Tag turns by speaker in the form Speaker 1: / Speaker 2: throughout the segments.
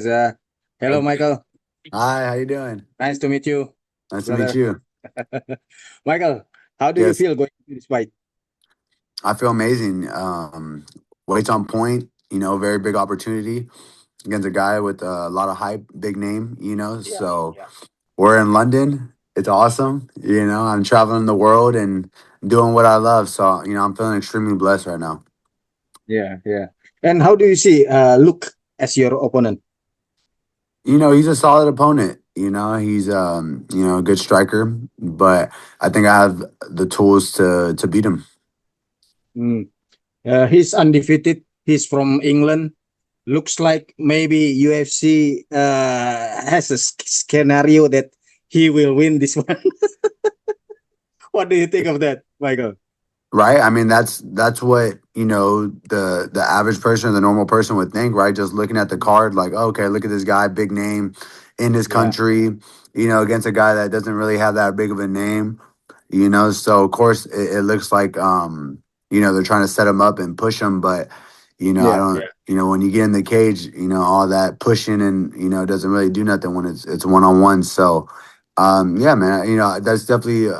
Speaker 1: Yes. Hello, Michael.
Speaker 2: Hi, how you doing?
Speaker 1: Nice to meet you,
Speaker 2: Nice to meet
Speaker 1: brother.
Speaker 2: you.
Speaker 1: Michael, how do you
Speaker 2: Yes,
Speaker 1: feel going to this fight?
Speaker 2: I feel amazing. Weight's on point. Very big opportunity against a guy with a lot of hype, big name.
Speaker 1: Yeah,
Speaker 2: So
Speaker 1: yeah,
Speaker 2: we're in London. It's awesome. I'm traveling the world and doing what I love. So I'm feeling extremely blessed right now.
Speaker 1: yeah. And how do you see Luke as your opponent?
Speaker 2: He's a solid opponent. He's a good striker, but I think I have the tools to beat him.
Speaker 1: Mm. He's undefeated. He's from England. Looks like maybe UFC has a scenario that he will win this one. What do you think of that, Michael?
Speaker 2: Right. I mean, that's what, the average person or the normal person would think, right? Just looking at the card, like, oh, okay, look at this guy, big name in his
Speaker 1: Yeah,
Speaker 2: country, against a guy that doesn't really have that big of a name, So of course it looks like they're trying to set him up and push him, but I
Speaker 1: yeah,
Speaker 2: don't, when you get in the cage, all that pushing and doesn't really do nothing when it's one on one. So yeah, man, that's definitely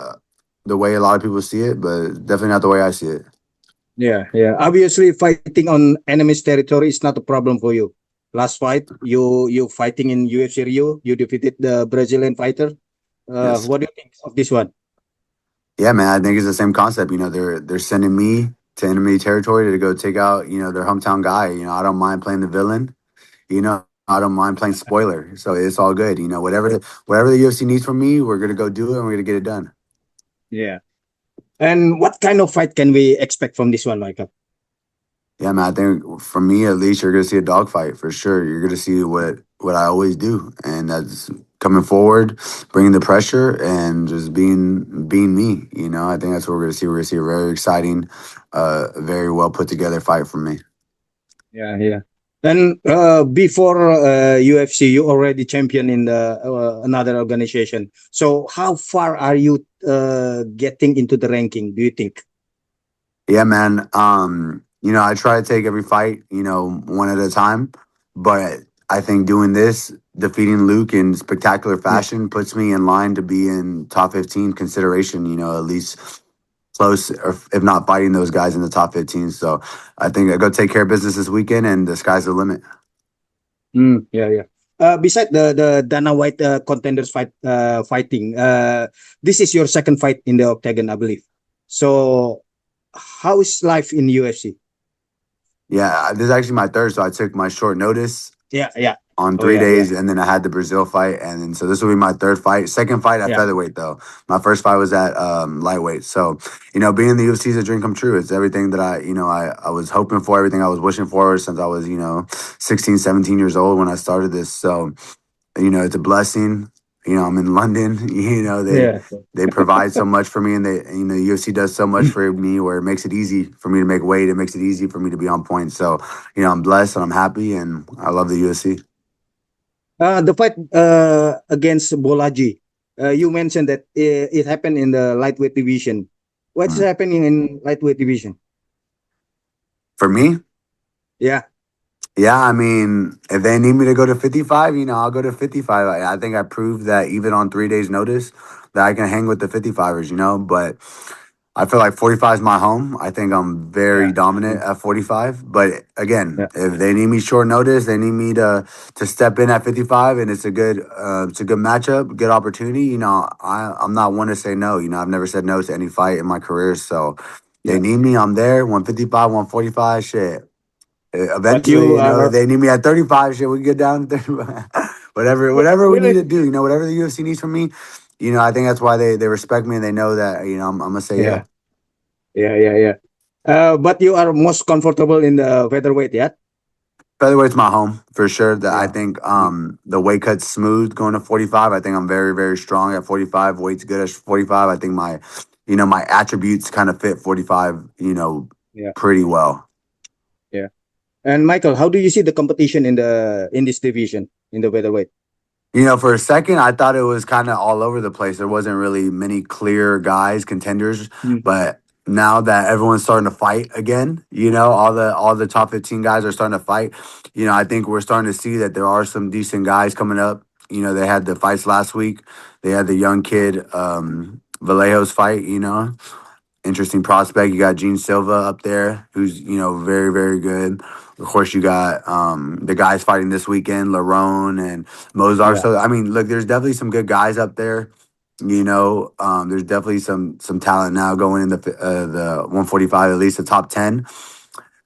Speaker 2: the way a lot of people see it, but definitely not the way I see it.
Speaker 1: yeah. Obviously, fighting on enemy's territory is not a problem for you. Last fight, you fighting in UFC Rio, you defeated the Brazilian fighter.
Speaker 2: Yes.
Speaker 1: What do you think of this one?
Speaker 2: Yeah, man, I think it's the same concept. They're sending me to enemy territory to go take out, their hometown guy. I don't mind playing the villain. I don't mind playing spoiler. So it's all good. Whatever the UFC needs from me, we're gonna go do it and we're gonna get it done.
Speaker 1: Yeah. And what kind of fight can we expect from this one, Michael?
Speaker 2: Yeah, man, I think for me at least, you're gonna see a dogfight for sure. You're gonna see what I always do, and that's coming forward, bringing the pressure, and just being me. I think that's what we're gonna see. We're gonna see a very exciting, very well put together fight from me.
Speaker 1: Yeah. And before UFC, you already champion in the another organization. So how far are you getting into the ranking? Do you think?
Speaker 2: Yeah, man. I try to take every fight, one at a time. But I think doing this, defeating Luke in spectacular
Speaker 1: Yeah.
Speaker 2: fashion, puts me in line to be in top 15 consideration, at least close, or if not fighting those guys in the top 15. So I think I go take care of business this weekend and the sky's the limit.
Speaker 1: Yeah. Beside the Dana White contenders fighting, this is your second fight in the octagon, I believe. So, how is life in UFC?
Speaker 2: Yeah, this is actually my third. So I took my short notice
Speaker 1: Yeah.
Speaker 2: on
Speaker 1: Oh
Speaker 2: three
Speaker 1: yeah.
Speaker 2: days, and then I had the Brazil fight, and then so this will be my third fight. Second fight at
Speaker 1: Yeah.
Speaker 2: featherweight though. My first fight was at lightweight. So being in the UFC is a dream come true. It's everything that I was hoping for, everything I was wishing for since I was 16, 17 years old when I started this. So it's a blessing. I'm in London.
Speaker 1: Yeah.
Speaker 2: They provide so much for me, and the UFC does so much for me, where it makes it easy for me to make weight. It makes it easy for me to be on point. So I'm blessed and I'm happy, and I love the UFC.
Speaker 1: The fight against Bolaji, you mentioned that it happened in the lightweight division. What's
Speaker 2: Mm.
Speaker 1: happening in lightweight division?
Speaker 2: For me,
Speaker 1: Yeah.
Speaker 2: yeah, I mean, if they need me to go to 55, I'll go to 55. I think I proved that even on 3 days' notice that I can hang with the 55ers, but I feel like 45 is my home. I think I'm very
Speaker 1: Yeah.
Speaker 2: dominant at 45. But again,
Speaker 1: Yeah.
Speaker 2: if they need me short notice, they need me to step in at 55, and it's a good matchup, good opportunity. I'm not one to say no. I've never said no to any fight in my career. So they
Speaker 1: Yeah.
Speaker 2: need me, I'm there. 155, 145, shit.
Speaker 1: But
Speaker 2: Eventually,
Speaker 1: you
Speaker 2: if
Speaker 1: are
Speaker 2: they need me at 35, shit, we can get down to 35. Whatever we need
Speaker 1: really.
Speaker 2: to do, whatever the UFC needs from me, I think that's why they respect me and they know that, I'm gonna say yeah.
Speaker 1: Yeah. Yeah. But you are most comfortable in the featherweight, yeah?
Speaker 2: Featherweight's my home for sure. That I
Speaker 1: Yeah.
Speaker 2: think the weight cut's smooth going to 45. I think I'm very, very strong at 45. Weight's good at 45. I think my attributes kind of fit 45,
Speaker 1: Yeah.
Speaker 2: pretty well.
Speaker 1: Yeah. And Michael, how do you see the competition in this division in the featherweight?
Speaker 2: For a second, I thought it was kind of all over the place. There wasn't really many clear guys, contenders,
Speaker 1: Mm.
Speaker 2: but now that everyone's starting to fight again, all the top 15 guys are starting to fight. I think we're starting to see that there are some decent guys coming up. They had the fights last week. They had the young kid Vallejo's fight. Interesting prospect. You got Gene Silva up there, who's very very good. Of course, you got the guys fighting this weekend, Larone and Mozart.
Speaker 1: Yeah,
Speaker 2: So I mean, look, there's definitely some good guys up there. There's definitely some talent now going in the 145, at least the top 10.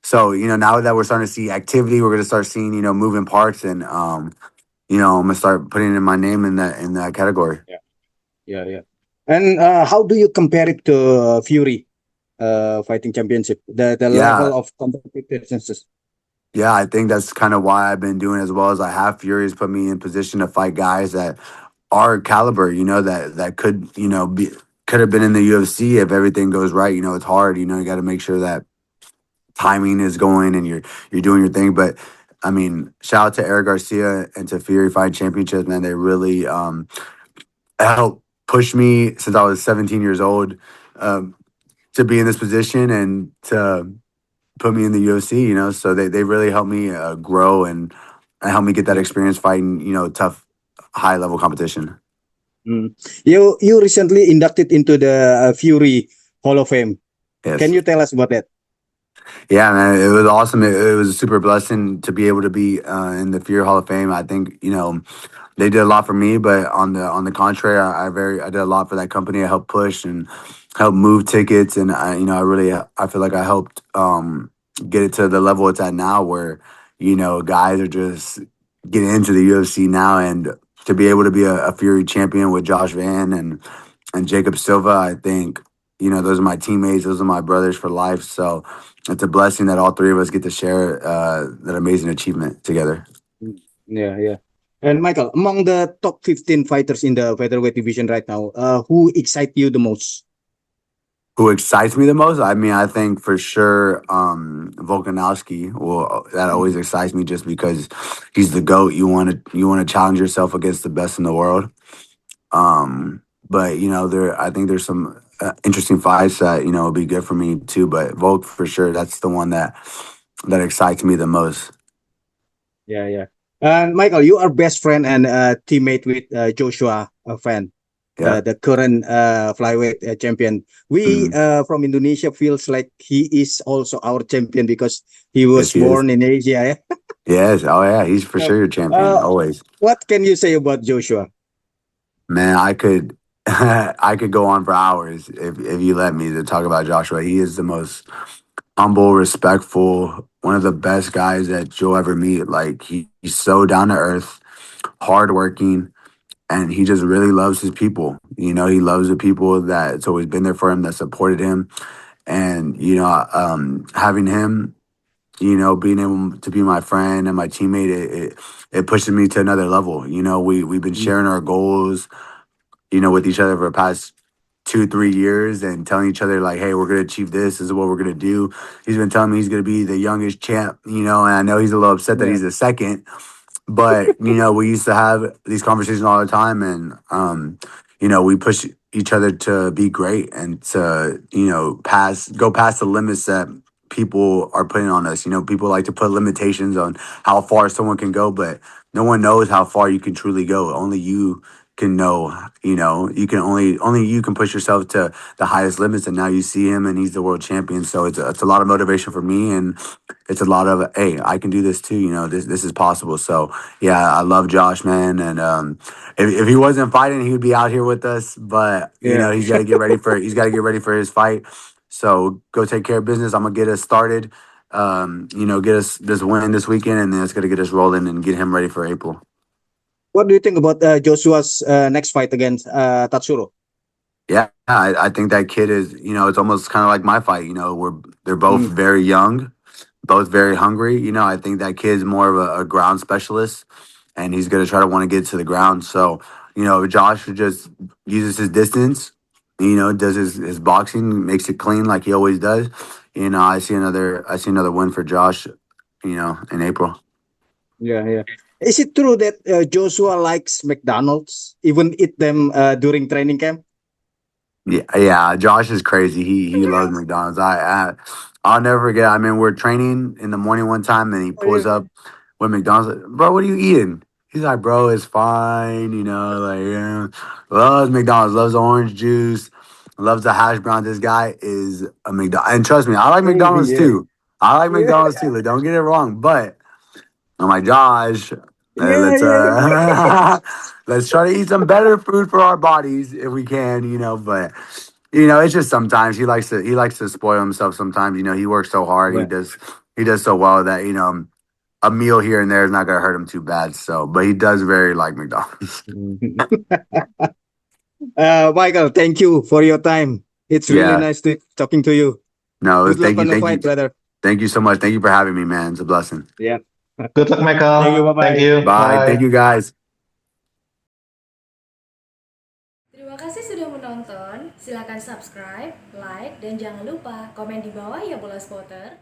Speaker 2: So now that we're starting to see activity, we're going to start seeing moving parts, and I'm gonna start putting in my name in that category.
Speaker 1: yeah, yeah, yeah. And how do you compare it to Fury fighting championship? The
Speaker 2: Yeah,
Speaker 1: level of competitiveness.
Speaker 2: yeah, I think that's kind of why I've been doing as well as I have. Fury's put me in position to fight guys that are caliber, that could have been in the UFC if everything goes right. It's hard. You got to make sure that timing is going and you're doing your thing. But I mean, shout out to Eric Garcia and to Fury Fight Championships, man. They really helped push me since I was 17 years old to be in this position and to put me in the UFC. So they really helped me grow and help me get that
Speaker 1: Yeah.
Speaker 2: experience fighting tough high level competition.
Speaker 1: Mm. You recently inducted into the Fury Hall of Fame. Can
Speaker 2: Yes.
Speaker 1: you tell us about that?
Speaker 2: Yeah, man, it was awesome. It was a super blessing to be able to be in the Fury Hall of Fame. I think they did a lot for me, but on the contrary, I did a lot for that company. I helped push and help move tickets, and I feel like I helped get it to the level it's at now, where guys are just getting into the UFC now, and to be able to be a Fury champion with Josh Van and Jacob Silva, I think those are my teammates, those are my brothers for life. So it's a blessing that all three of us get to share that amazing achievement together.
Speaker 1: Mm. Yeah, yeah. And Michael, among the top 15 fighters in the featherweight division right now, who excite you the most?
Speaker 2: Who excites me the most? I mean, I think for sure Volkanovski. Well, that always
Speaker 1: Mm.
Speaker 2: excites me just because he's the goat. You want to challenge yourself against the best in the world. But I think there's some interesting fights that will be good for me too. But Volk for sure. That's the one that excites me the most.
Speaker 1: Yeah, yeah. And Michael, you are best friend and teammate with Joshua Fan,
Speaker 2: Yeah.
Speaker 1: the current flyweight champion. We
Speaker 2: Mm.
Speaker 1: from Indonesia feels like he is also our champion because he was
Speaker 2: Yes, he is.
Speaker 1: born in Asia. Yeah?
Speaker 2: Yes. Oh yeah. He's for
Speaker 1: So,
Speaker 2: sure your champion
Speaker 1: uh,
Speaker 2: always.
Speaker 1: what can you say about Joshua?
Speaker 2: Man, I could I could go on for hours if you let me to talk about Joshua. He is the most humble, respectful, one of the best guys that you'll ever meet. Like he's so down to earth, hardworking, and he just really loves his people. He loves the people that's always been there for him, that supported him, and having him, being able to be my friend and my teammate, it pushes me to another level. We've been
Speaker 1: Mm.
Speaker 2: sharing our goals with each other for the past 2 3 years and telling each other like, hey, we're gonna achieve this. This is what we're gonna do. He's been telling me he's gonna be the youngest champ, and I know he's a little upset that
Speaker 1: Yeah,
Speaker 2: he's the second, but we used to have these conversations all the time, and we push each other to be great and to go past the limits that people are putting on us. People like to put limitations on how far someone can go, but no one knows how far you can truly go. Only you can know. You can only you can push yourself to the highest limits, and now you see him and he's the world champion. So it's a lot of motivation for me, and it's a lot of, hey, I can do this too. This is possible. So yeah, I love Josh, man, and if he wasn't fighting, he would be out here with us. But
Speaker 1: yeah.
Speaker 2: he's got to get ready for his fight. So go take care of business. I'm gonna get us started. Get us this win this weekend, and then it's gonna get us rolling and get him ready for April.
Speaker 1: What do you think about Joshua's next fight against Tatsuro?
Speaker 2: Yeah, I think that kid is, it's almost kind of like my fight. They're both
Speaker 1: Mm.
Speaker 2: very young, both very hungry. I think that kid's more of a ground specialist, and he's going to try to want to get to the ground. So, Josh just uses his distance, does his boxing, makes it clean like he always does. I see another win for Josh, in April.
Speaker 1: Yeah, yeah. Is it true that Joshua likes McDonald's, even eat them during training camp?
Speaker 2: Yeah. Josh is crazy. He loves McDonald's. I'll never forget. I mean, we're training in the morning one time, and he
Speaker 1: Oh, yeah.
Speaker 2: pulls up with McDonald's. Like, bro, what are you eating? He's like, bro, it's fine. Like yeah. Loves McDonald's. Loves orange juice. Loves the hash brown. This guy is a McDonald's, and trust me, I like McDonald's
Speaker 1: Yeah.
Speaker 2: too. I like
Speaker 1: Yeah.
Speaker 2: McDonald's too. Like, don't get it wrong, but I'm like Josh.
Speaker 1: Yeah.
Speaker 2: Let's
Speaker 1: Yeah.
Speaker 2: let's try to eat some better food for our bodies if we can. But it's just sometimes he likes to spoil himself. Sometimes he works so hard. He
Speaker 1: Well,
Speaker 2: does so well that a meal here and there is not gonna hurt him too bad. So, but he does very like McDonald's.
Speaker 1: Michael, thank you for your time. It's really
Speaker 2: Yeah.
Speaker 1: nice to talking to you.
Speaker 2: No.
Speaker 1: Good luck
Speaker 2: Thank you.
Speaker 1: on the
Speaker 2: Thank
Speaker 1: fight,
Speaker 2: you.
Speaker 1: brother.
Speaker 2: Thank you so much. Thank you for having me, man. It's a blessing.
Speaker 1: Yeah.
Speaker 3: Good luck,
Speaker 1: Thank you.
Speaker 3: Michael.
Speaker 1: Bye
Speaker 3: Thank
Speaker 1: bye.
Speaker 3: you.
Speaker 2: Bye. Thank
Speaker 3: Bye.
Speaker 2: you, guys.
Speaker 4: Terima kasih sudah menonton. Silakan subscribe, like, dan jangan lupa komen di bawah ya bola spotter.